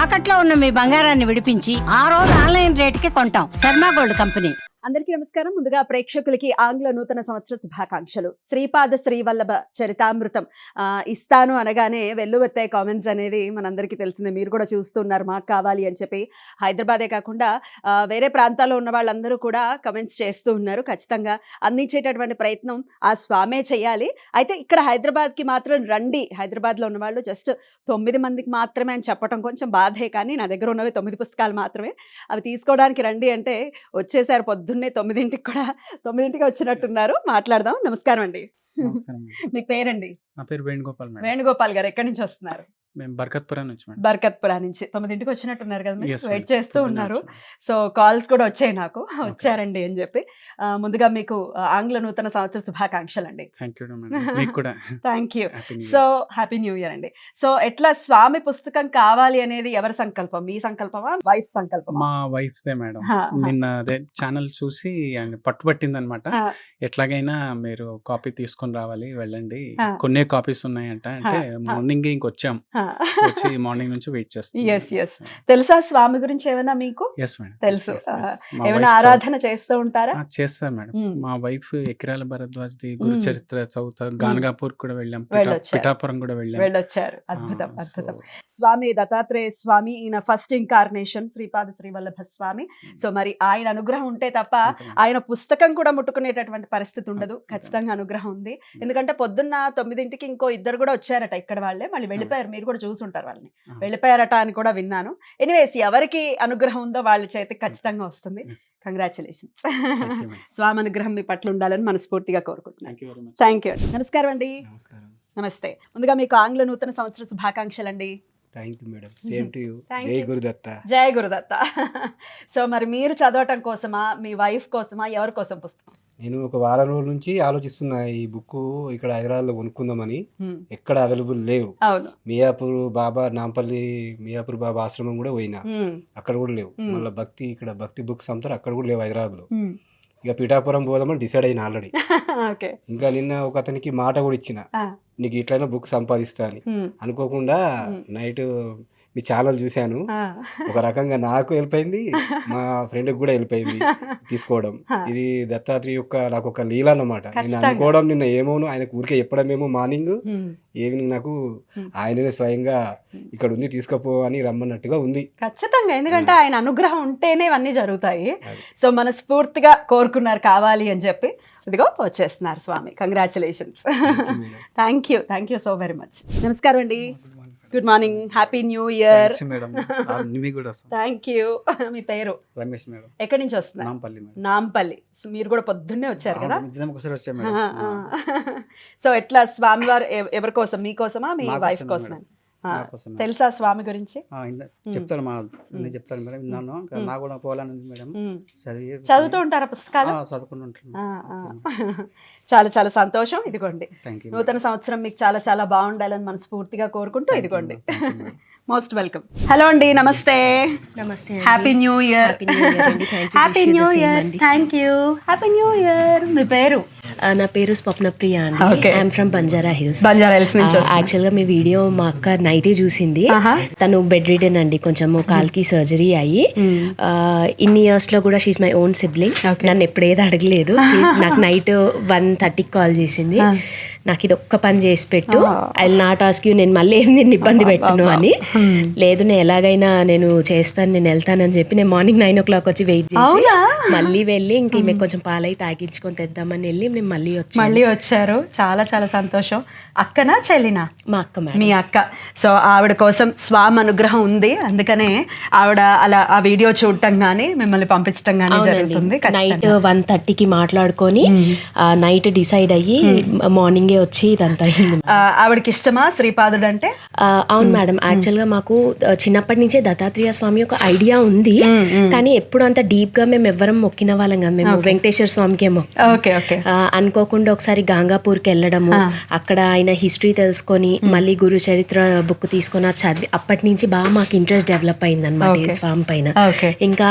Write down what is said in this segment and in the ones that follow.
తాకట్లో ఉన్న మీ బంగారాన్ని విడిపించి ఆ రోజు ఆన్లైన్ రేటుకి కొంటాం. Sharma gold company. అందరికీ నమస్కారం. ముందుగా ప్రేక్షకులకి ఆంగ్ల నూతన సంవత్సర శుభాకాంక్షలు. శ్రీపాద శ్రీవల్లభ చరితామృతం ఇస్తాను అనగానే వెల్లువెత్తాయి కామెంట్స్ అనేది మనందరికీ తెలిసిందే. మీరు కూడా చూస్తున్నారు మాకు కావాలి అని చెప్పి. హైదరాబాదే కాకుండా వేరే ప్రాంతాల్లో ఉన్న వాళ్ళందరూ కూడా కమెంట్స్ చేస్తూ ఉన్నారు. ఖచ్చితంగా అందించేటటువంటి ప్రయత్నం ఆ స్వామే చేయాలి. అయితే ఇక్కడ హైదరాబాద్కి మాత్రం రండి, హైదరాబాద్లో ఉన్న వాళ్ళు జస్ట్ 9 మందికి మాత్రమే అని చెప్పడం కొంచెం బాధే. కానీ నా దగ్గర ఉన్నవి 9 పుస్తకాలు మాత్రమే. అవి తీసుకోవడానికి రండి అంటే వచ్చేసారు. పొద్దున్నే 9ంటికి కూడా 9ంటికి వచ్చినట్టున్నారు. మాట్లాడదాం. నమస్కారం అండి. మీ పేరండి? నా పేరు వేణుగోపాల్ మేడం. వేణుగోపాల్ గారు ఎక్కడి నుంచి వస్తున్నారు? మేము బర్కత్పురా నుంచి మేడం. బర్కత్పురా నుంచి 9ంటికి వచ్చినట్టున్నారు కదా, Yes, వెయిట్ madam. చేస్తూ పొద్దున్నే ఉన్నారు. వచ్చాను. సో కాల్స్ కూడా వచ్చాయి నాకు, వచ్చారండి అని చెప్పి. ముందుగా మీకు ఆంగ్ల నూతన సంవత్సర శుభాకాంక్షలు అండి. Thank you madam. మీకు కూడా thank you. Happy new so happy new year అండి. సో ఎట్లా స్వామి పుస్తకం కావాలి అనేది ఎవరి సంకల్పం? మీ సంకల్పమా, వైఫ్ సంకల్పమా? మా వైఫ్దే మేడం. హా, నిన్న అదే ఛానల్ చూసి పట్టుబట్టింది అనమాట. హా. ఎట్లాగైనా మీరు కాపీ తీసుకొని రావాలి, వెళ్ళండి, హా. కొన్ని కాపీస్ ఉన్నాయంట. అంటే మార్నింగ్ ఇంకొచ్చాం, హా. వచ్చి మార్నింగ్ నుంచి వెయిట్ చేస్తాం. Yes yes. తెలుసా స్వామి గురించి ఏమైనా మీకు? Yes madam. తెలుసు. Yes, yes, yes. మా ఏమైనా wife ఆరాధన చేస్తూ ఉంటారా? చేస్తారు మేడం. మ్మ్. మా వైఫ్ ఎకిరాల భరద్వాజ్ది గురు చరిత్ర చదువుతా. గానగాపూర్ కూడా వెళ్ళాం, వెళ్ళొచ్చారు. పిఠాపురం కూడా వెళ్ళాం. వెళ్ళొచ్చారు. అద్భుతం ఆ, అద్భుతం. so- స్వామి దత్తాత్రేయ స్వామి ఈయన ఫస్ట్ ఇంకార్నేషన్ శ్రీపాద శ్రీవల్లభ స్వామి. సో మరి ఆయన అనుగ్రహం ఉంటే తప్ప ఆయన పుస్తకం కూడా ముట్టుకునేటటువంటి పరిస్థితి ఉండదు. ఖచ్చితంగా అనుగ్రహం ఉంది. ఎందుకంటే పొద్దున్న 9ంటికి ఇంకో ఇద్దరు కూడా వచ్చారట ఇక్కడ వాళ్ళే, మళ్ళీ వెళ్ళిపోయారు. మీరు కూడా చూసుంటారు వాళ్ళని, వెళ్ళిపోయారట అని కూడా విన్నాను. ఎనీవేస్, ఎవరికి అనుగ్రహం ఉందో వాళ్ళ చేతికి ఖచ్చితంగా వస్తుంది. కంగ్రాచులేషన్స్. Thank you, madam. స్వామి అనుగ్రహం మీ పట్ల ఉండాలని మనస్ఫూర్తిగా కోరుకుంటున్నాను. Thank you very much. Thank you. నమస్కారం అండి. నమస్కారం. నమస్తే. ముందుగా మీకు ఆంగ్ల నూతన సంవత్సర శుభాకాంక్షలు అండి. Thank you madam. Same to you. Thank జై you. Gurudatta. Jaya Gurudatta. So మరి మీరు చదవటం కోసమా, మీ వైఫ్ కోసమా, ఎవరి కోసం పుస్తకం? నేను ఒక వారం రోజుల నుంచి ఆలోచిస్తున్నా ఈ బుక్ ఇక్కడ హైదరాబాద్లో కొనుక్కుందామని. ఎక్కడ అవైలబుల్ లేవు. అవును. మియాపూర్ బాబా, నాంపల్లి మియాపూర్ బాబా ఆశ్రమం కూడా పోయినా, అక్కడ కూడా లేవు. మళ్ళీ ఇక్కడ భక్తి బుక్స్ అమ్ముతారు, అక్కడ కూడా లేవు హైదరాబాద్లో. ఇక పిఠాపురం పోదామని డిసైడ్ అయిన ఆల్రెడీ. ఓకే. ఇంకా నిన్న ఒక అతనికి మాట కూడా ఇచ్చిన, నీకు ఇట్లైనా బుక్ సంపాదిస్తా అని. అనుకోకుండా నైట్ మీ ఛానల్ చూశాను. ఒక రకంగా నాకు హెల్ప్ అయింది, మా ఫ్రెండ్కి కూడా హెల్ప్ అయింది తీసుకోవడం. ఇది దత్తాత్రేయ యొక్క నాకు ఒక లీల అన్నమాట. నేను అనుకోవడం నిన్న ఏమోను, ఆయనకు ఊరికే చెప్పడమేమో మార్నింగ్, ఈవినింగ్ నాకు ఆయననే స్వయంగా ఇక్కడ ఉంది తీసుకపో అని రమ్మన్నట్టుగా ఉంది. ఖచ్చితంగా. ఎందుకంటే ఆయన అనుగ్రహం ఉంటేనే ఇవన్నీ జరుగుతాయి. సో మనస్ఫూర్తిగా కోరుకున్నారు కావాలి అని చెప్పి. ఇదిగో వచ్చేస్తున్నారు Swami. Congratulations. Thank you so very much. నమస్కారం అండి. Good morning. Happy new year. Thank you. మీ పేరు? రమేష్ మేడం. ఎక్కడి నుంచి వస్తున్నారు? నాంపల్లి మేడం. నాంపల్లి. సో మీరు కూడా పొద్దున్నే వచ్చారు కదా. ఒకసారి వచ్చాం మేడం. సో ఎట్లా స్వామివారు ఎవరి కోసం? మీకోసమా, మీ నా వైఫ్ కోసమే కోసమా? మేడం. నా కోసమే. తెలుసా స్వామి గురించి? చెప్తాను మా నేను చెప్తాను మేడం. విన్నాను. నాకు కూడా పోవాలని ఉంది మేడం. చదువుతూ ఉంటారా పుస్తకాలు? చదువుకుంటుంటాను. చాలా చాలా సంతోషం. ఇదిగోండి, థ్యాంక్ యూ. నూతన సంవత్సరం మీకు చాలా చాలా బాగుండాలని మనస్ఫూర్తిగా కోరుకుంటూ ఇదిగోండి. Most welcome. హలో అండి, నమస్తే. నమస్తే. Happy new year. Happy new year. Thank you. Happy new year. మీ పేరు? నా పేరు స్వప్నప్రియ అండి. Okay. I'm from Banjara Hills. Banjara Hills నుంచి. యాక్చువల్ గా మీ వీడియో మా అక్క నైటే చూసింది. తను బెడ్ రిడెన్ అండి, కొంచెము కాల్కి సర్జరీ అయ్యి. ఇన్ని ఇయర్స్ లో కూడా షీఈ్ మై ఓన్ సిబ్లింగ్. నన్ను ఎప్పుడేది అడగలేదు. నాకు నైట్ 1:30కి కాల్ చేసింది, నాకు ఇది ఒక్క పని చేసి పెట్టు, I will not ask you, నేను మళ్ళీ ఏం నిన్ను ఇబ్బంది పెట్టను అని. లేదు, నేను ఎలాగైనా నేను చేస్తాను, నేను వెళ్తానని చెప్పి నేను మార్నింగ్ 9 o'clock వచ్చి వెయిట్ చేసి మళ్ళీ వెళ్ళి ఇంక ఈమె కొంచెం పాలై తాగించుకొని తెద్దామని వెళ్ళి నేను మళ్ళీ వచ్చారు. చాలా చాలా సంతోషం. అక్కనా చెల్లినా? మా అక్క మేడం. మీ అక్క. సో ఆవిడ కోసం స్వామి అనుగ్రహం ఉంది, అందుకనే ఆవిడ అలా ఆ వీడియో చూడటం కానీ మిమ్మల్ని పంపించడం కానీ జరుగుతుంది. నైట్ 1:30కి మాట్లాడుకొని నైట్ డిసైడ్ అయ్యి మార్నింగే వచ్చి ఇదంతా అయింది. ఆవిడకి ఇష్టమా శ్రీపాదుడు అంటే? అవును మేడం. యాక్చువల్ గా మాకు చిన్నప్పటి నుంచే దత్తాత్రేయ స్వామి ఒక ఐడియా ఉంది, కానీ ఎప్పుడు అంత డీప్ గా మేము ఎవ్వరం మొక్కిన వాళ్ళం కాదు. మేము వెంకటేశ్వర స్వామికి ఏమో అనుకోకుండా ఒకసారి గాంగాపూర్కి వెళ్ళడము, అక్కడ ఆయన హిస్టరీ తెలుసుకొని మళ్ళీ గురు చరిత్ర బుక్ తీసుకొని చదివి అప్పటి నుంచి బాగా మాకు ఇంట్రెస్ట్ డెవలప్ అయింది అనమాట ఈ స్వామి పైన. ఇంకా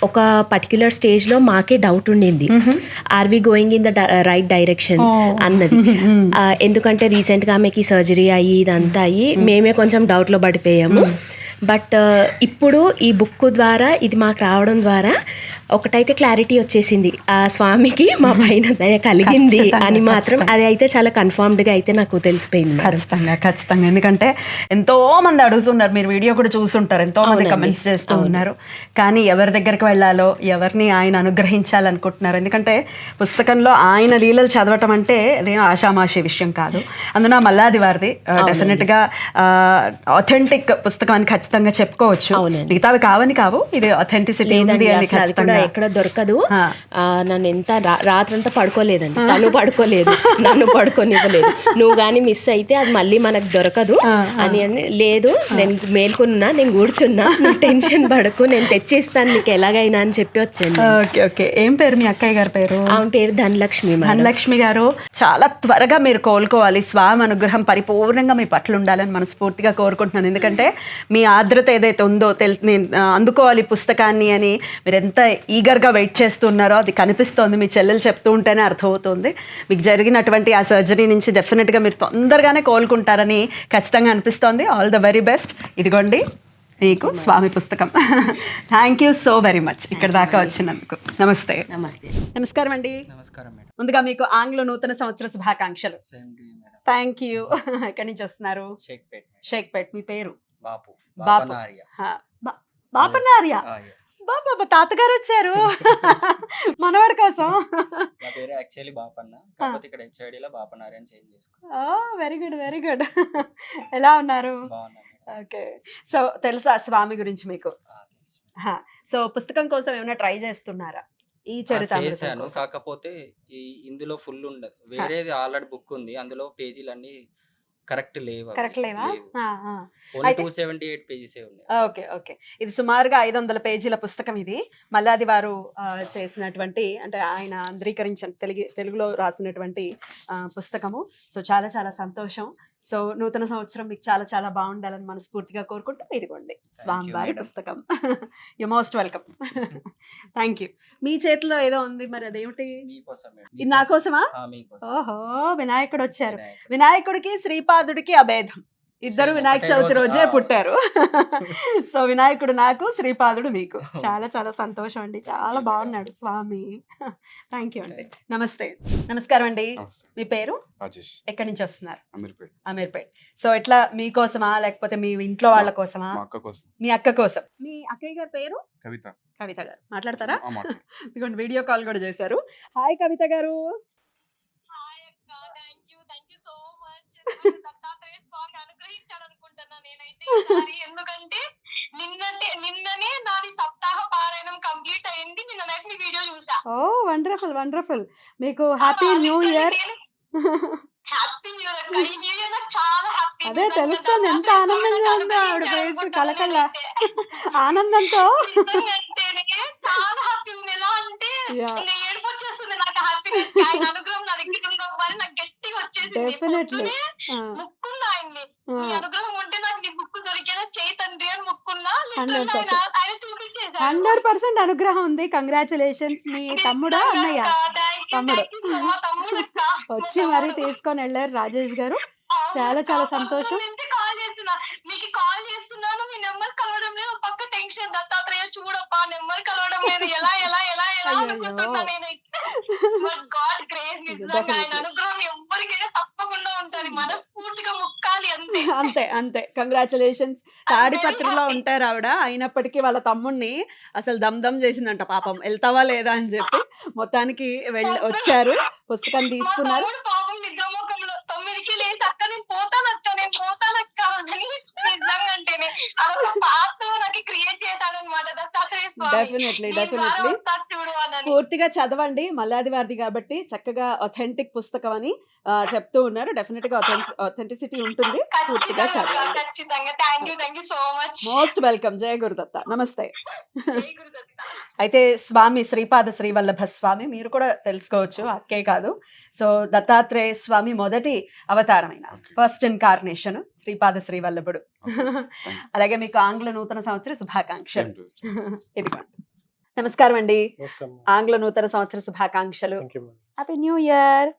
ఒక పర్టిక్యులర్ స్టేజ్ లో మాకే డౌట్ ఉండింది, are we going in the right direction అన్నది. ఎందుకంటే రీసెంట్ గా ఆమెకి సర్జరీ అయ్యి ఇదంతా అయ్యి మేమే కొంచెం డౌట్ లో పడిపోయాము. బట్ ఇప్పుడు ఈ బుక్ ద్వారా ఇది మాకు రావడం ద్వారా ఒకటైతే క్లారిటీ వచ్చేసింది, ఆ స్వామికి మా పైన దయ కలిగింది అని మాత్రం అది అయితే చాలా కన్ఫర్మ్డ్గా అయితే నాకు తెలిసిపోయింది మేడం. ఖచ్చితంగా ఎందుకంటే ఎంతో మంది అడుగుతున్నారు, మీరు వీడియో కూడా చూసుంటారు, ఎంతో మంది కమెంట్స్ చేస్తూ ఉన్నారు. కానీ ఎవరి దగ్గరికి వెళ్ళాలో, ఎవరిని ఆయన అనుగ్రహించాలనుకుంటున్నారు, ఎందుకంటే పుస్తకంలో ఆయన లీలలు చదవటం అంటే అదేం ఆషామాషి విషయం కాదు. అందున మల్లాది వారిది డెఫినెట్గా ఆథెంటిక్ పుస్తకం అని ఖచ్చితంగా చెప్పుకోవచ్చు. మిగతావి కావని కావు, ఇది ఆథెంటిసిటీ ఉంది అని ఖచ్చితంగా ఎక్కడ దొరకదు. నన్ను ఎంత రాత్రంతా పడుకోలేదండి, తను పడుకోలేదు, నన్ను పడుకోనివ్వలేదు. నువ్వు కానీ మిస్ అయితే అది మళ్ళీ మనకు దొరకదు అని లేదు, నేను మేల్కొన్నా, నేను కూర్చున్నా, నువ్వు టెన్షన్ పడకు, నేను తెచ్చిస్తాను నీకు ఎలాగైనా అని చెప్పి వచ్చాను. Okay okay. ఏం పేరు మీ అక్కయ్య గారి పేరు? ఆమె పేరు ధనలక్ష్మి. ధనలక్ష్మి గారు, చాలా త్వరగా మీరు కోలుకోవాలి, స్వామి అనుగ్రహం పరిపూర్ణంగా మీ పట్ల ఉండాలని మనస్ఫూర్తిగా కోరుకుంటున్నాను. ఎందుకంటే మీ ఆర్ద్రత ఏదైతే ఉందో నేను అందుకోవాలి పుస్తకాన్ని అని మీరు ఎంత ఈగర్గా వెయిట్ చేస్తున్నారో అది కనిపిస్తోంది, మీ చెల్లెలు చెప్తూ ఉంటేనే అర్థమవుతుంది. మీకు జరిగినటువంటి ఆ సర్జరీ నుంచి డెఫినెట్గా మీరు తొందరగానే కోలుకుంటారని ఖచ్చితంగా అనిపిస్తోంది. All the very best. ఇదిగోండి మీకు స్వామి పుస్తకం. Thank you so very much ఇక్కడ దాకా వచ్చినందుకు. నమస్తే. నమస్తే. నమస్కారం అండి. నమస్కారం మేడం. ముందుగా మీకు ఆంగ్ల నూతన సంవత్సర శుభాకాంక్షలు. Same to you madam. Thank you. ఎక్కడి నుంచి వస్తున్నారు? షేక్పేట్. షేక్పేట్. మీ పేరు? బాపు. బాపు. బాపనార్య. బాపనార్య. బాబా తాతగారు వచ్చారు మనవాడి కోసం. నా పేరు యాక్చువల్లీ బాపన్న, కాకపోతే ఇక్కడ హెచ్ఐడిలో బాపనారి అని చేంజ్ చేసుకో. Very good very good. ఎలా ఉన్నారు? బాగున్నాను. ఓకే. సో తెలుసా స్వామి గురించి మీకు? తెలుసు. సో పుస్తకం కోసం ఏమైనా ట్రై చేస్తున్నారా? ఈ చరిత్ర చేశాను, కాకపోతే ఇందులో ఫుల్ ఉండదు. వేరేది ఆల్రెడీ బుక్ ఉంది, అందులో పేజీలన్నీ కరెక్ట్ లేవు. కరెక్ట్ లేవా? ఓన్లీ 278 పేజెస్ ఉన్నాయి. Okay okay. ఇది సుమారుగా 500 పేజీల పుస్తకం. ఇది మల్లాది వారు చేసినటువంటి, అంటే ఆయన అంధ్రీకరించిన తెలుగులో రాసినటువంటి పుస్తకము. సో చాలా చాలా సంతోషం. సో నూతన సంవత్సరం మీకు చాలా చాలా బాగుండాలని మనస్ఫూర్తిగా కోరుకుంటూ ఇదిగోండి స్వామివారి పుస్తకం. You most welcome. Thank you. మీ చేతిలో ఏదో ఉంది, మరి అదేమిటి? ఇది నా కోసమా? ఓహో, వినాయకుడు వచ్చారు. వినాయకుడికి శ్రీపాదుడికి అభేదం, ఇద్దరు వినాయక చవితి రోజే పుట్టారు. సో వినాయకుడు నాకు, శ్రీపాదుడు మీకు. చాలా చాలా సంతోషం అండి, చాలా బాగున్నాడు స్వామి. థ్యాంక్ యూ అండి. నమస్తే. నమస్కారం అండి. మీ పేరు? రాజేష్. ఎక్కడి నుంచి వస్తున్నారు? అమీర్పేట్. అమీర్పేట్. సో ఎట్లా మీకోసమా లేకపోతే మీ ఇంట్లో వాళ్ళ కోసమా? మా అక్క కోసం. మీ అక్క కోసం. మీ అక్కయ్య గారి పేరు? కవిత. కవిత గారు మాట్లాడతారా? ఆ, మాట్లాడు. ఇదిగోండి వీడియో కాల్ కూడా చేశారు. హాయ్ కవిత గారు. ఎందుకంటే నిన్ననే నాది సప్తాహ పారాయణం కంప్లీట్ అయింది. నిన్న నైట్ మీ వీడియో చూసా. ఓ వండర్ఫుల్ వండర్ఫుల్. మీకు happy new year. Happy new year అక్క. ఈ న్యూ ఇయర్ నాకు చాలా హ్యాపీ. అదే తెలుస్తుంది ఎంత ఆనందంగా ఉందో ఆవిడ ఫేస్ కలకల ఆనందంతో. చాలా హ్యాపీ ఉంది. ఎలా అంటే ఏడుపు వచ్చేస్తుంది నాకు. హ్యాపీనెస్ ఆయన అనుగ్రహం నా దగ్గర ఉండడం నాకు గట్టిగా వచ్చేసింది. డెఫినెట్లీ ముక్కున్నా ఆయన్ని, నీ అనుగ్రహం ఉంటే నాకు నీ బుక్ దొరికేలా చేయి తండ్రి అని ముక్కున్నా. 100% అనుగ్రహం ఉంది. కంగ్రాచులేషన్స్. మీ తమ్ముడా అన్నయ్య? తమ్ముడు వచ్చి మరి తీసుకొని వెళ్ళారు రాజేష్ గారు. చాలా చాలా సంతోషం. కాల్ చేస్తున్నా, మీకు కాల్ చేస్తున్నాను, మీ నెంబర్ కలవడం లేదు. పక్క టెన్షన్, దత్తాత్రేయ చూడప్పా నెంబర్ కలవడం లేదు, ఎలా ఎలా ఎలా ఎలా అనుకుంటున్నా నేనైతే. బట్ గాడ్ గ్రేస్, నిజంగా ఆయన అనుగ్రహం ఎవరికైనా తప్పకుండా ఉంటది. మనస్ఫూర్తిగా ముక్కాలి అంతే. అంతే అంతే. కంగ్రాచులేషన్స్. తాడిపత్రిలో ఉంటారు ఆవిడ, అయినప్పటికీ వాళ్ళ తమ్ముడిని అసలు దమ్ చేసిందంట పాపం. వెళ్తావా లేదా అని చెప్పి మొత్తానికి వచ్చారు, పుస్తకం తీసుకున్నారు. పాపం నిద్రముఖంలో 9కి లేచి అక్క నేను పోతానక్క అని నిజంగా అంటేనే అదొక పాత్ర నాకు క్రియేట్ చేశాడు అనమాట దత్తాత్రేయ స్వామి. డెఫినెట్లీ డెఫినెట్లీ పూర్తిగా చదవండి, మల్లాది వారిది కాబట్టి చక్కగా అథెంటిక్ పుస్తకం అని చెప్తూ ఉన్నారు. డెఫినెట్ గా అథెంటిసిటీ ఉంటుంది. పూర్తిగా చదవండి. Most welcome. జయ గురుదత్త. నమస్తే. అయితే స్వామి శ్రీపాద శ్రీవల్లభ స్వామి మీరు కూడా తెలుసుకోవచ్చు, అక్కే కాదు. సో దత్తాత్రేయ స్వామి మొదటి అవతారమైన ఫస్ట్ ఇన్కార్నేషన్ శ్రీపాద శ్రీవల్లభుడు. అలాగే మీకు ఆంగ్ల నూతన సంవత్సర శుభాకాంక్షలు. ఇదిగోండి. నమస్కారం అండి. ఆంగ్ల నూతన సంవత్సర శుభాకాంక్షలు. Happy new year.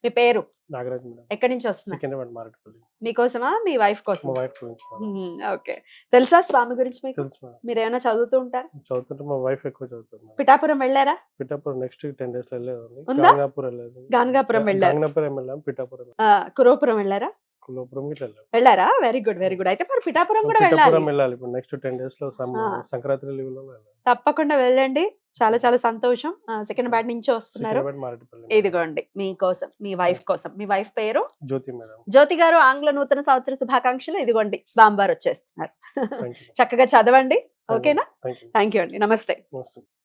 మీ పేరు? నాగరాజ్ మేడం. ఎక్కడి నుంచి వస్తున్నారు? సికింద్రాబాద్ మారేడుపల్లి. మీకోసమా మీ వైఫ్ కోసం? మా వైఫ్ గురించి మేడం. ఓకే. తెలుసా స్వామి గురించి మీకు? తెలుసు మేడం. మీరు ఏమైనా చదువుతూ ఉంటారు? చదువుతుంటే మా వైఫ్ ఎక్కువ చదువుతుంది మేడం. పిఠాపురం వెళ్ళారా? పిఠాపురం నెక్స్ట్ 10 days లో వెళ్ళేది. ఉందా? గాంగాపూర్ వెళ్ళేది. గానగాపురం వెళ్ళారు. గాంగాపురం వెళ్ళాం, పిఠాపురం కురోపురం వెళ్ళారా? కులోపురం ఇట్లా వెళ్ళాం. వెళ్ళారా? Very good very good. అయితే మరి పిఠాపురం కూడా వెళ్ళాలి. పిఠాపురం వెళ్ళాలి ఇప్పుడు నెక్స్ట్ 10 days లో ఆ. సంక్రాంతి లీవ్ లో వెళ్ళాలి. తప్పకుండా వెళ్ళండి. చాలా చాలా సంతోషం. సెకండ్ బ్యాట్ నుంచి వస్తున్నారు. సికింద్రాబాద్ మారేడుపల్లి. ఇదిగోండి మీకోసం, మీ వైఫ్ కోసం. మీ వైఫ్ పేరు? జ్యోతి మేడం. జ్యోతి గారు, ఆంగ్ల నూతన సంవత్సర శుభాకాంక్షలు. ఇదిగోండి స్వామివారు వచ్చేస్తున్నారు. Thank you. చక్కగా చదవండి. ఓకేనా? Thank you. థ్యాంక్ యూ అండి. నమస్తే. నమస్తే.